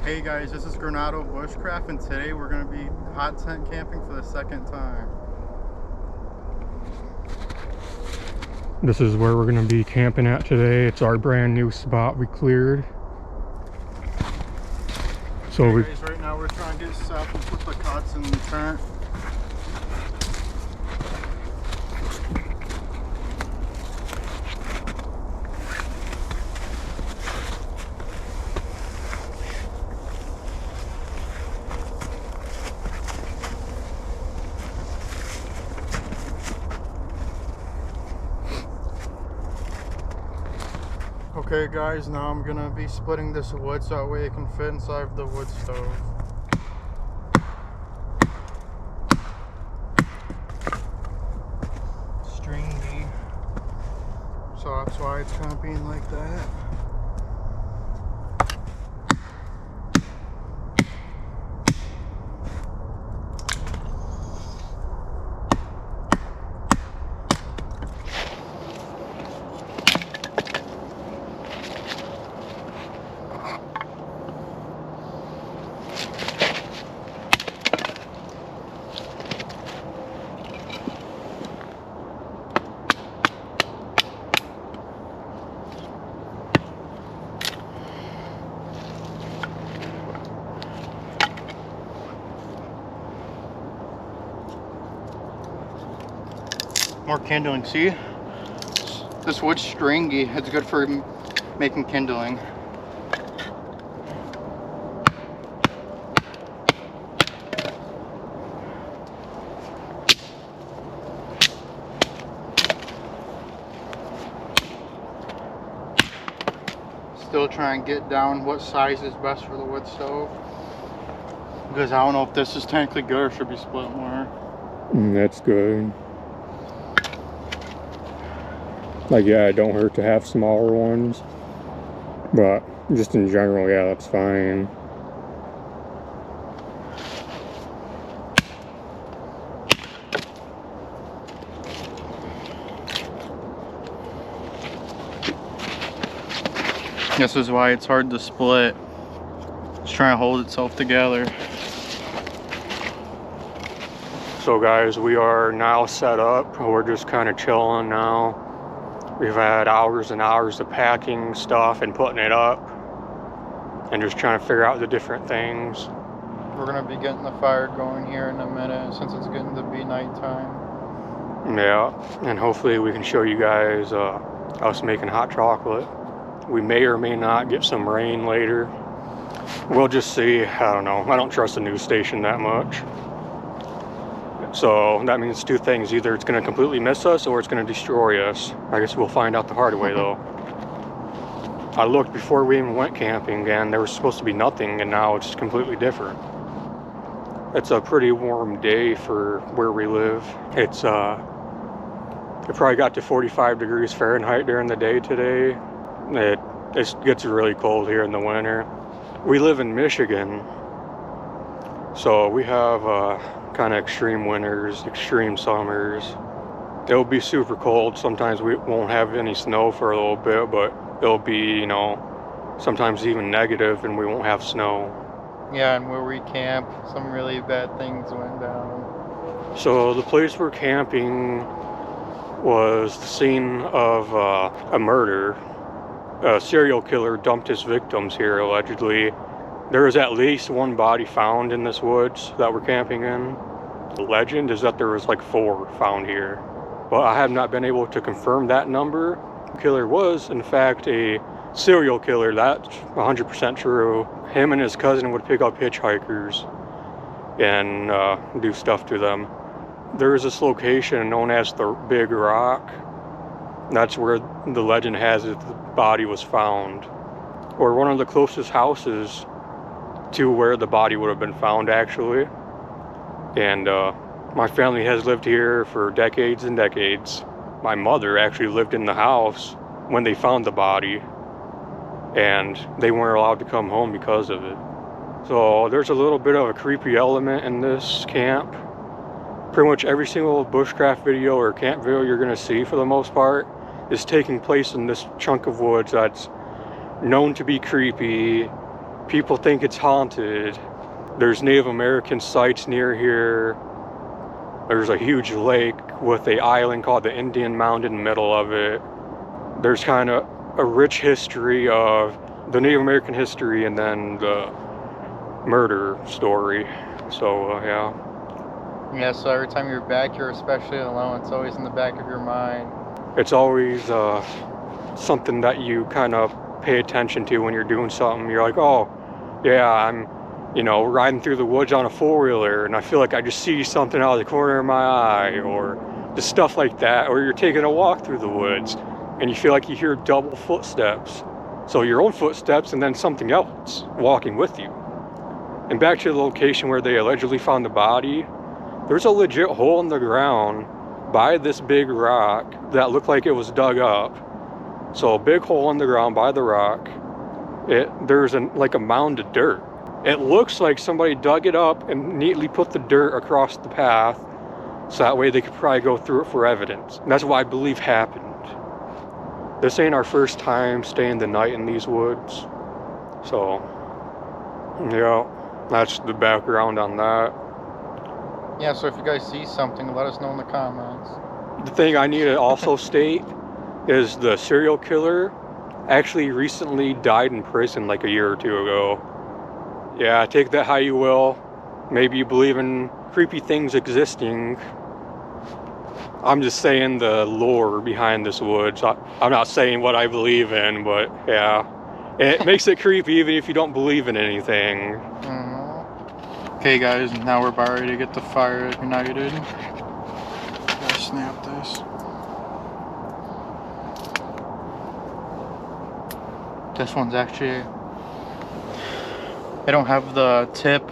Hey guys, this is Granado Bushcraft, and today we're going to be hot tent camping for the second time. This is where we're going to be camping at today. It's our brand new spot we cleared. So okay, guys, right now we're trying to get set up and put the cots in the tent. Okay guys, now I'm gonna be splitting this wood so that way it can fit inside the wood stove. Stringy. So that's why it's kind of being like that. More kindling. See, this wood's stringy. It's good for making kindling. Still trying to get down what size is best for the wood stove, because I don't know if this is technically good or should be split more. that's good. Like, yeah, it don't hurt to have smaller ones, but just in general, yeah, that's fine. This is why it's hard to split. It's trying to hold itself together. So guys, we are now set up. We're just kind of chilling now. We've had hours and hours of packing stuff and putting it up and just trying to figure out the different things. We're gonna be getting the fire going here in a minute since it's getting to be nighttime. Yeah, and hopefully we can show you guys us making hot chocolate. We may or may not get some rain later. We'll just see. I don't know. I don't trust the news station that much. So that means two things. Either it's going to completely miss us or it's going to destroy us. I guess we'll find out the hard way though. I looked before we even went camping and there was supposed to be nothing, and now it's completely different. It's a pretty warm day for where we live. It probably got to 45 degrees Fahrenheit during the day today. It gets really cold here in the winter. We live in Michigan, so we have kind of extreme winters, extreme summers. It'll be super cold. Sometimes we won't have any snow for a little bit, but it'll be, you know, sometimes even negative and we won't have snow. Yeah, and where we camp, some really bad things went down. So the place we're camping was the scene of a murder. A serial killer dumped his victims here, allegedly. There was at least one body found in this woods that we're camping in. The legend is that there was like 4 found here, but I have not been able to confirm that number. The killer was, in fact, a serial killer. That's 100% true. Him and his cousin would pick up hitchhikers and do stuff to them. There is this location known as the Big Rock. That's where the legend has it the body was found, or one of the closest houses to where the body would have been found, actually. And my family has lived here for decades and decades. My mother actually lived in the house when they found the body, and they weren't allowed to come home because of it. So there's a little bit of a creepy element in this camp. Pretty much every single bushcraft video or camp video you're gonna see, for the most part, is taking place in this chunk of woods that's known to be creepy. People think it's haunted. There's Native American sites near here. There's a huge lake with an island called the Indian Mound in the middle of it. There's kind of a rich history of the Native American history and then the murder story. So, yeah. Yeah, so every time you're back here, especially alone, it's always in the back of your mind. It's always something that you kind of pay attention to when you're doing something. You're like, oh, yeah, I'm, you know, riding through the woods on a four-wheeler and I feel like I just see something out of the corner of my eye, or just stuff like that. Or you're taking a walk through the woods and you feel like you hear double footsteps. So your own footsteps and then something else walking with you. And back to the location where they allegedly found the body, there's a legit hole in the ground by this big rock that looked like it was dug up. So a big hole in the ground by the rock. There's like a mound of dirt. It looks like somebody dug it up and neatly put the dirt across the path, so that way they could probably go through it for evidence. And that's what I believe happened. This ain't our first time staying the night in these woods. So, yeah, that's the background on that. Yeah, so if you guys see something, let us know in the comments. The thing I need to also state is the serial killer actually recently died in prison like a year or two ago. Yeah, take that how you will. Maybe you believe in creepy things existing. I'm just saying the lore behind this woods. I'm not saying what I believe in, but yeah. It makes it creepy even if you don't believe in anything. Okay guys, now we're about ready to get the fire ignited. Gotta snap this. This one's actually, I don't have the tip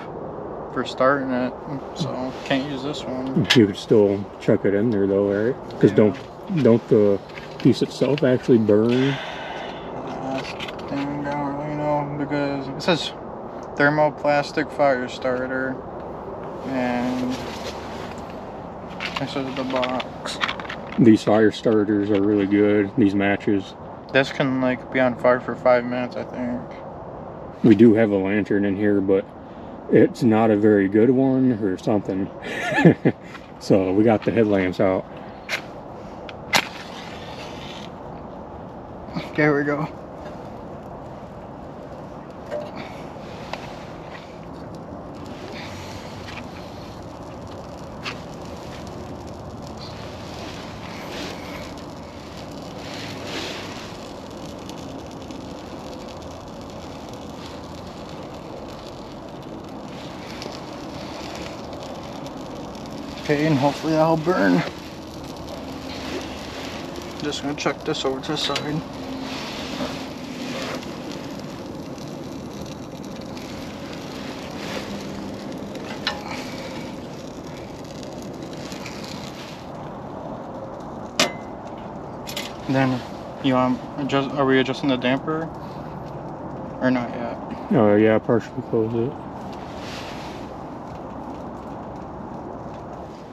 for starting it, so can't use this one. You could still chuck it in there though, right? Because don't the piece itself actually burn? I don't really know, because it says thermoplastic fire starter, and this is the box. These fire starters are really good. These matches. This can like be on fire for 5 minutes, I think. We do have a lantern in here, but it's not a very good one or something. So we got the headlamps out. Okay, here we go. Okay, and hopefully that'll burn. Just gonna chuck this over to the side. Then you adjust? Are we adjusting the damper, or not yet? Oh yeah, partially close it.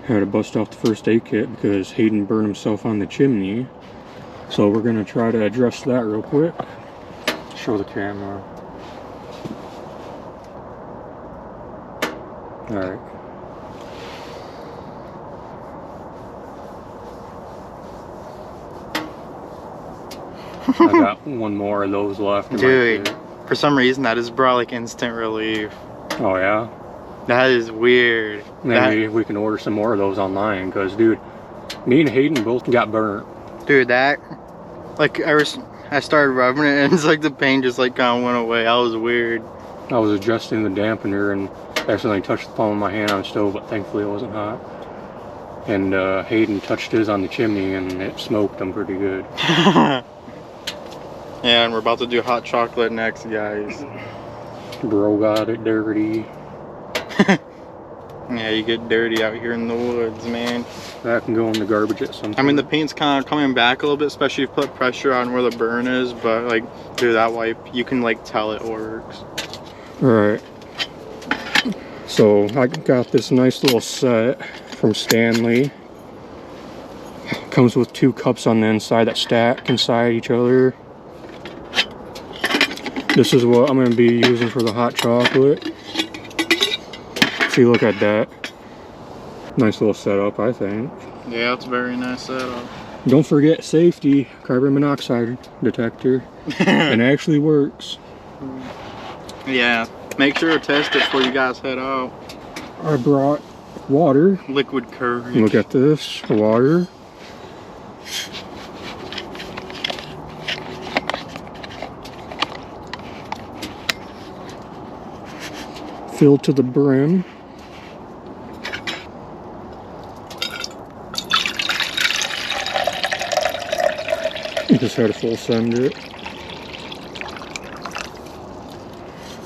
Had to bust off the first aid kit because Hayden burned himself on the chimney. So we're gonna try to address that real quick. Show the camera. Alright. I got one more of those left. Dude, for some reason that has brought like instant relief. Oh yeah? That is weird. Maybe we can order some more of those online, because dude, me and Hayden both got burnt. Dude, that, like, I started rubbing it and it's like the pain just like kind of went away. That was weird. I was adjusting the dampener and accidentally touched the palm of my hand on the stove, but thankfully it wasn't hot. And Hayden touched his on the chimney and it smoked him pretty good. Yeah, and we're about to do hot chocolate next, guys. Bro got it dirty. Yeah, you get dirty out here in the woods, man. That can go in the garbage at some time. I mean, the paint's kind of coming back a little bit, especially if you put pressure on where the burn is, but like, through that wipe, you can like tell it works. Alright. So, I got this nice little set from Stanley. Comes with 2 cups on the inside that stack inside each other. This is what I'm going to be using for the hot chocolate. See, look at that. Nice little setup, I think. Yeah, it's a very nice setup. Don't forget safety, carbon monoxide detector. It actually works. Yeah, make sure to test it before you guys head out. I brought water. Liquid courage. Look at this, water. Filled to the brim. You just had to full send it.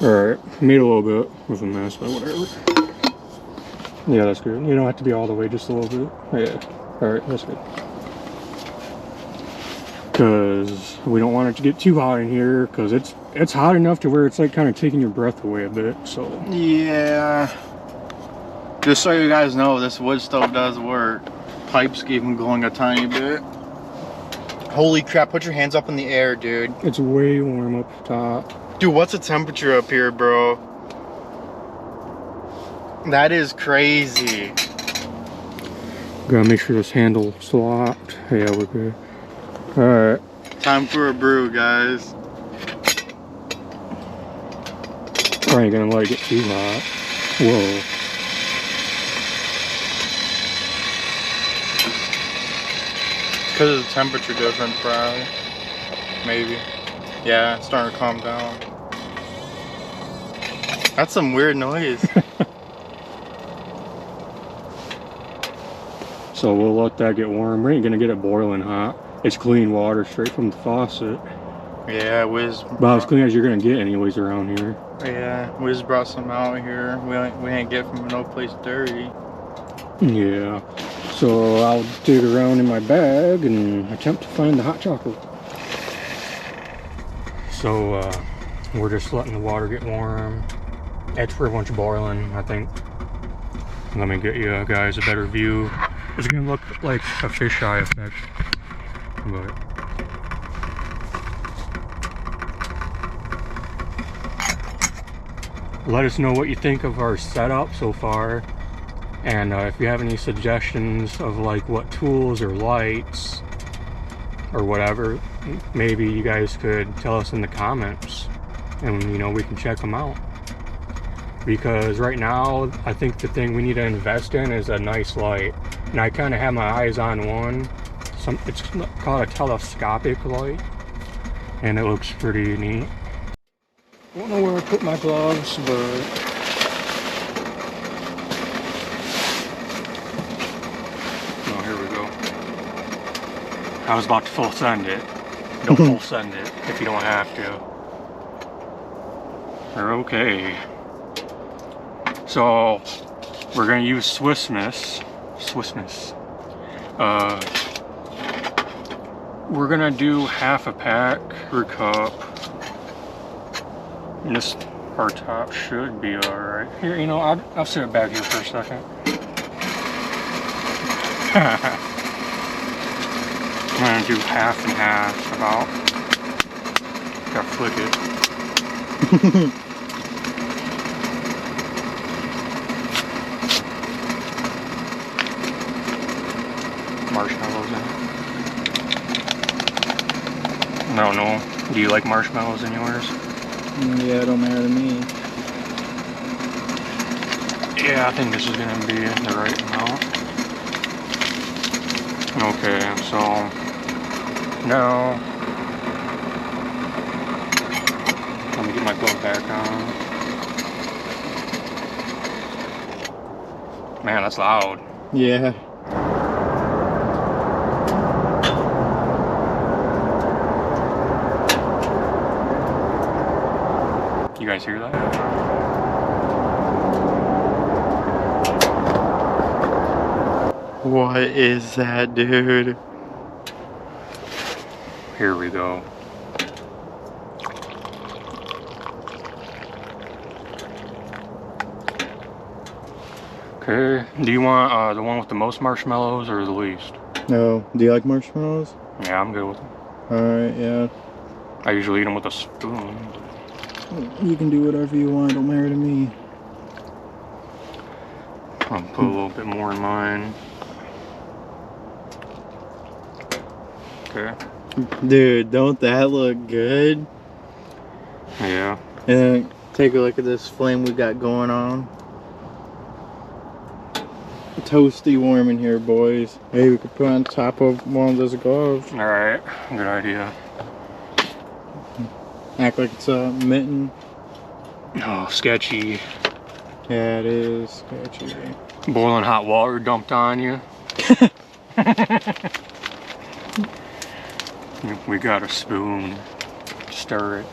Alright, made a little bit with a mess, but whatever. Yeah, that's good. You don't have to be all the way, just a little bit. Yeah, alright, that's good. Because we don't want it to get too hot in here, because it's hot enough to where it's like kind of taking your breath away a bit, so. Yeah. Just so you guys know, this wood stove does work. Pipes keep them going a tiny bit. Holy crap, put your hands up in the air, dude. It's way warm up top. Dude, what's the temperature up here, bro? That is crazy. Gotta make sure this handle's locked. Yeah, we're good. Alright. Time for a brew, guys. I ain't gonna let it get too hot. Whoa. Because of the temperature difference, probably. Maybe. Yeah, it's starting to calm down. That's some weird noise. So we'll let that get warm. We ain't gonna get it boiling hot. It's clean water straight from the faucet. Yeah, Wiz. About as clean as you're gonna get anyways around here. Yeah, Wiz brought some out here. We ain't get from no place dirty. Yeah. So I'll dig around in my bag and attempt to find the hot chocolate. So we're just letting the water get warm. It's pretty much boiling, I think. Let me get you guys a better view. It's gonna look like a fisheye effect. But let us know what you think of our setup so far, and if you have any suggestions of like what tools or lights or whatever, maybe you guys could tell us in the comments, and you know, we can check them out. Because right now I think the thing we need to invest in is a nice light, and I kind of have my eyes on one. It's called a telescopic light, and it looks pretty neat. I don't know where I put my gloves, but oh, here we go. I was about to full send it. Don't full send it if you don't have to. We're okay. So we're gonna use Swiss Miss. We're gonna do half a pack per cup. And this our top should be alright. Here, you know, I'll sit it back here for a second. I'm gonna do half and half about. Gotta flick it. Marshmallows in it. I don't know. Do you like marshmallows in yours? Yeah, it don't matter to me. Yeah, I think this is gonna be the right amount. Okay, so now let me get my glove back on. Man, that's loud. Yeah. You guys hear that? What is that, dude? Here we go. Okay, do you want the one with the most marshmallows or the least? No. Do you like marshmallows? Yeah, I'm good with them. Alright, yeah. I usually eat them with a spoon. You can do whatever you want, don't matter to me. I'll put a little bit more in mine. Okay. Dude, don't that look good? Yeah. And take a look at this flame we got going on. Toasty warm in here, boys. Hey, we could put on top of one of those gloves. Alright, good idea. Act like it's a mitten. Oh, sketchy. Yeah, it is sketchy. Boiling hot water dumped on you. We got a spoon. Stir it.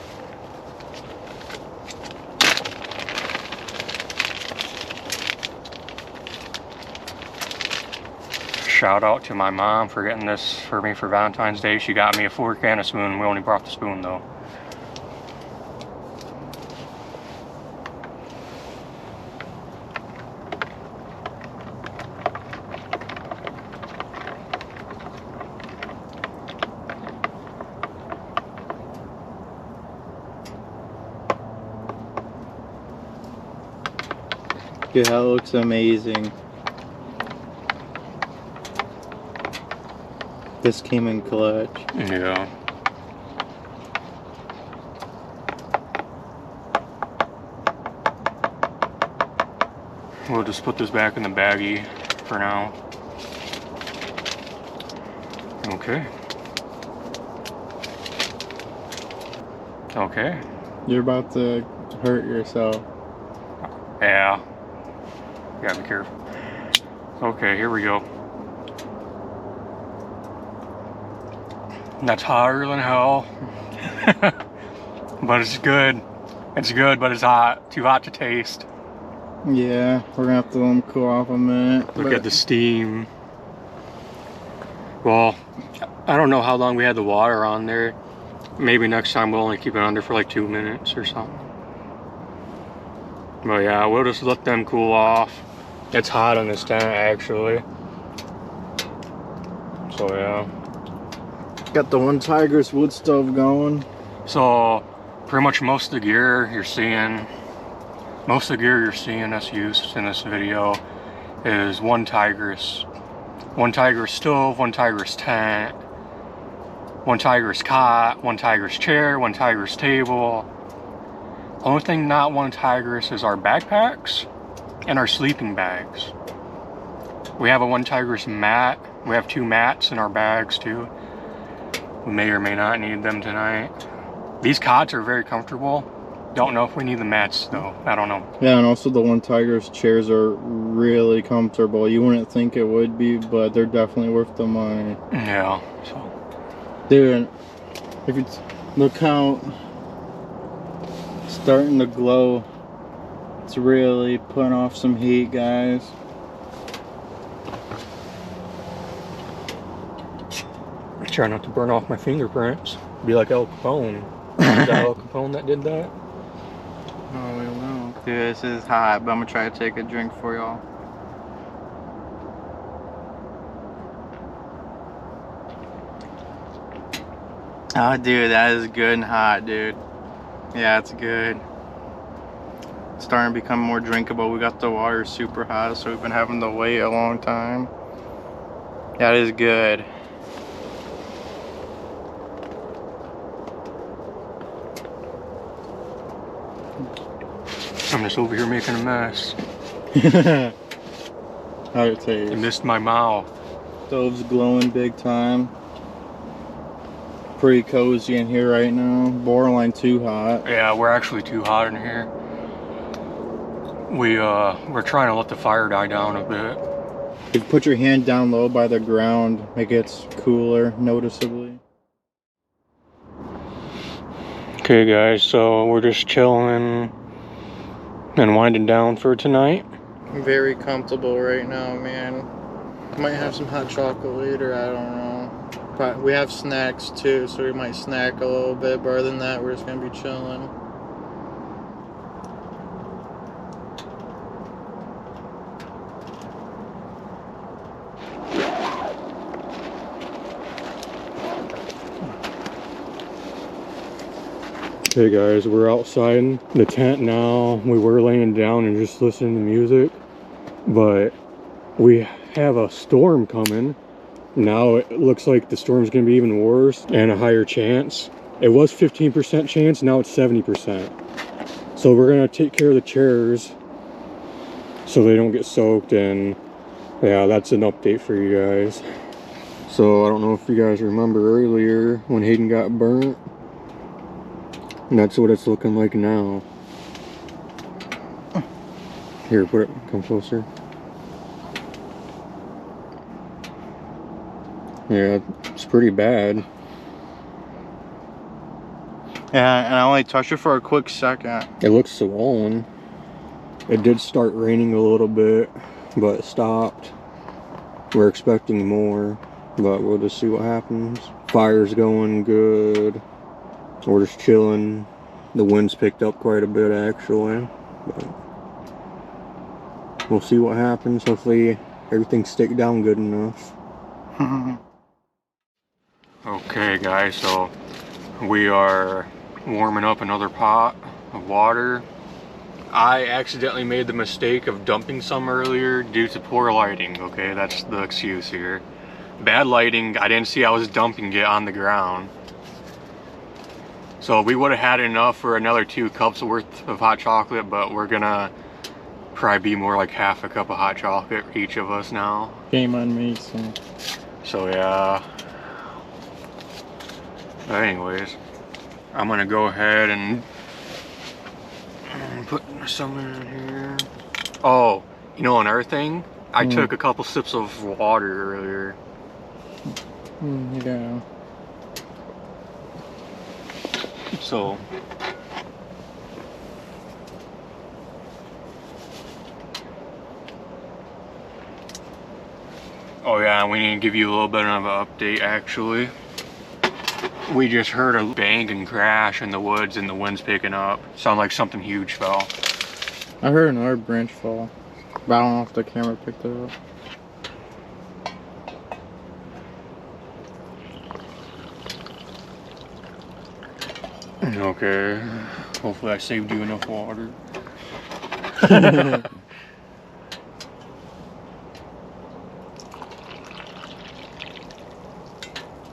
Shout out to my mom for getting this for me for Valentine's Day. She got me a fork and a spoon. We only brought the spoon though. Dude, that looks amazing. This came in clutch. Yeah. We'll just put this back in the baggie for now. Okay. Okay. You're about to hurt yourself. Yeah. You gotta be careful. Okay, here we go. That's hotter than hell. But it's good. It's good, but it's hot. Too hot to taste. Yeah, we're gonna have to let them cool off a minute. Look at the steam. Well, I don't know how long we had the water on there. Maybe next time we'll only keep it under for like 2 minutes or something. But yeah, we'll just let them cool off. It's hot in this tent actually. So yeah. Got the one Tiger's wood stove going. So pretty much most of the gear you're seeing us use in this video is one Tiger's stove, one Tiger's tent, one Tiger's cot, one Tiger's chair, one Tiger's table. Only thing not one Tiger's is our backpacks and our sleeping bags. We have a one Tiger's mat. We have 2 mats in our bags too. We may or may not need them tonight. These cots are very comfortable. Don't know if we need the mats though. I don't know. Yeah, and also the one Tiger's chairs are really comfortable. You wouldn't think it would be, but they're definitely worth the money. Yeah. So. Dude, if you look how it's starting to glow. It's really putting off some heat, guys. Try not to burn off my fingerprints. Be like Al Capone. Was that Al Capone that did that? Oh, we will. Dude, this is hot, but I'm gonna try to take a drink for y'all. Oh, dude, that is good and hot, dude. Yeah, it's good. It's starting to become more drinkable. We got the water super hot, so we've been having to wait a long time. That is good. I'm just over here making a mess. How'd it taste? You missed my mouth. Stove's glowing big time. Pretty cozy in here right now. Borderline too hot. Yeah, we're actually too hot in here. We're trying to let the fire die down a bit. If you put your hand down low by the ground, it gets cooler noticeably. Okay guys, so we're just chilling and winding down for tonight. I'm very comfortable right now, man. Might have some hot chocolate later, I don't know. But we have snacks too, so we might snack a little bit, but other than that, we're just gonna be chilling. Hey guys, we're outside the tent now. We were laying down and just listening to music, but we have a storm coming. Now it looks like the storm's gonna be even worse and a higher chance. It was 15% chance, now it's 70%. So we're gonna take care of the chairs so they don't get soaked, and yeah, that's an update for you guys. So I don't know if you guys remember earlier when Hayden got burnt. That's what it's looking like now. Here, come closer. Yeah, it's pretty bad. Yeah, and I only touched it for a quick second. It looks swollen. It did start raining a little bit, but it stopped. We're expecting more, but we'll just see what happens. Fire's going good. We're just chilling. The wind's picked up quite a bit actually, but we'll see what happens. Hopefully everything stick down good enough. Okay guys, so we are warming up another pot of water. I accidentally made the mistake of dumping some earlier due to poor lighting. Okay, that's the excuse here. Bad lighting, I didn't see I was dumping it on the ground. So we would have had enough for another 2 cups worth of hot chocolate, but we're gonna probably be more like half a cup of hot chocolate each of us now. Shame on me, So yeah. But anyways, I'm gonna go ahead and put some in here. Oh, you know another thing? I took a couple sips of water earlier. Yeah. So oh yeah, we need to give you a little bit of an update actually. We just heard a bang and crash in the woods and the wind's picking up. Sounded like something huge fell. I heard another branch fall, but I don't know if the camera picked it up. Okay, hopefully I saved you enough water.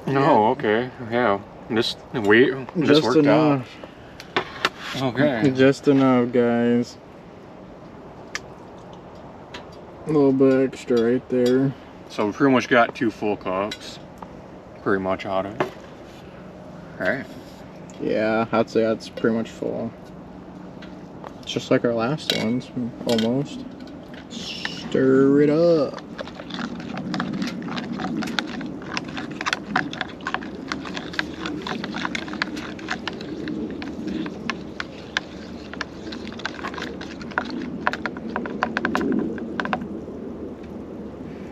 No, okay, yeah. This worked enough. out. Okay. Just enough, guys. A little bit extra right there. So we pretty much got 2 full cups. Pretty much out of it. Alright. Yeah, I'd say that's pretty much full. It's just like our last ones, almost. Stir it up.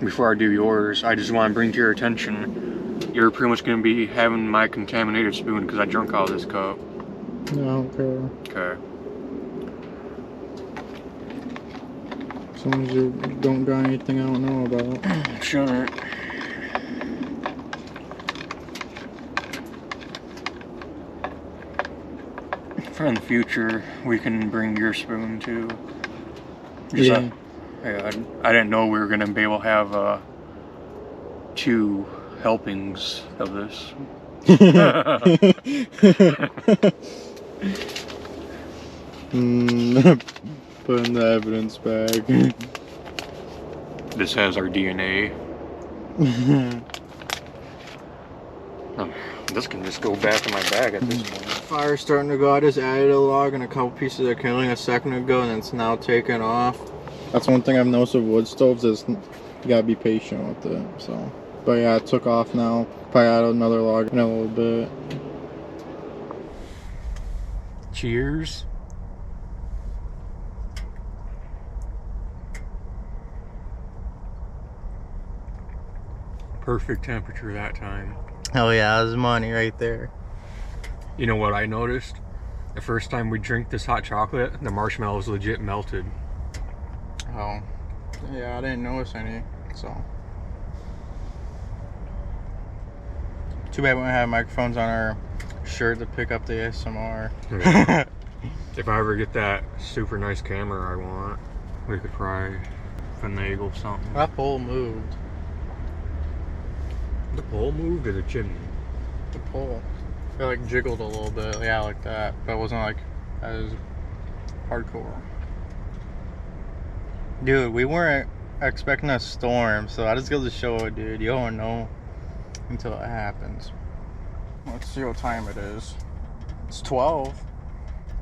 Before I do yours, I just want to bring to your attention, you're pretty much going to be having my contaminated spoon because I drunk out of this cup. No, okay. Okay. As long as you don't got anything I don't know about. Sure. For in the future, we can bring your spoon too. Just Yeah. Yeah, I didn't know we were going to be able to have 2 helpings of this. Putting the evidence back. This has our DNA. This can just go back in my bag at this point. Fire's starting to go. I just added a log and a couple pieces of kindling a second ago, and it's now taken off. That's one thing I've noticed with wood stoves is you gotta be patient with it. So, but yeah, it took off now. Probably add another log in a little bit. Cheers. Perfect temperature that time. Oh yeah, that's money right there. You know what I noticed? The first time we drank this hot chocolate, the marshmallows legit melted. Oh, yeah, I didn't notice any, so. Too bad we don't have microphones on our shirt to pick up the ASMR. Yeah. If I ever get that super nice camera I want, we could probably finagle something. That pole moved. The pole moved or the chimney? The pole. It like jiggled a little bit, yeah, like that, but it wasn't like as hardcore. Dude, we weren't expecting a storm, so I just go to show it, dude. You don't know until it happens. Let's see what time it is. It's 12.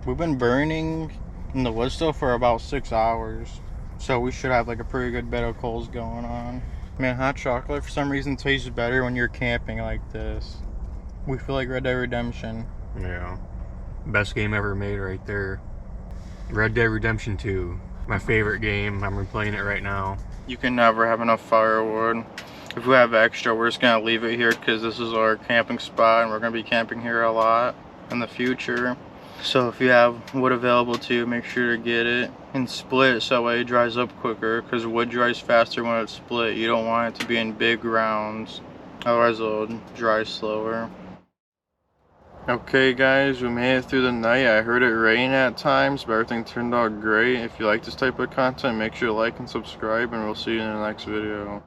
We've been burning in the wood stove for about 6 hours, so we should have like a pretty good bed of coals going on. Man, hot chocolate for some reason tastes better when you're camping like this. We feel like Red Dead Redemption. Yeah. Best game ever made right there. Red Dead Redemption 2. My favorite game. I'm replaying it right now. You can never have enough firewood. If we have extra, we're just gonna leave it here because this is our camping spot and we're gonna be camping here a lot in the future. So if you have wood available to you, make sure to get it and split it so that way it dries up quicker, because wood dries faster when it's split. You don't want it to be in big rounds, otherwise it'll dry slower. Okay guys, we made it through the night. I heard it rain at times, but everything turned out great. If you like this type of content, make sure to like and subscribe, and we'll see you in the next video.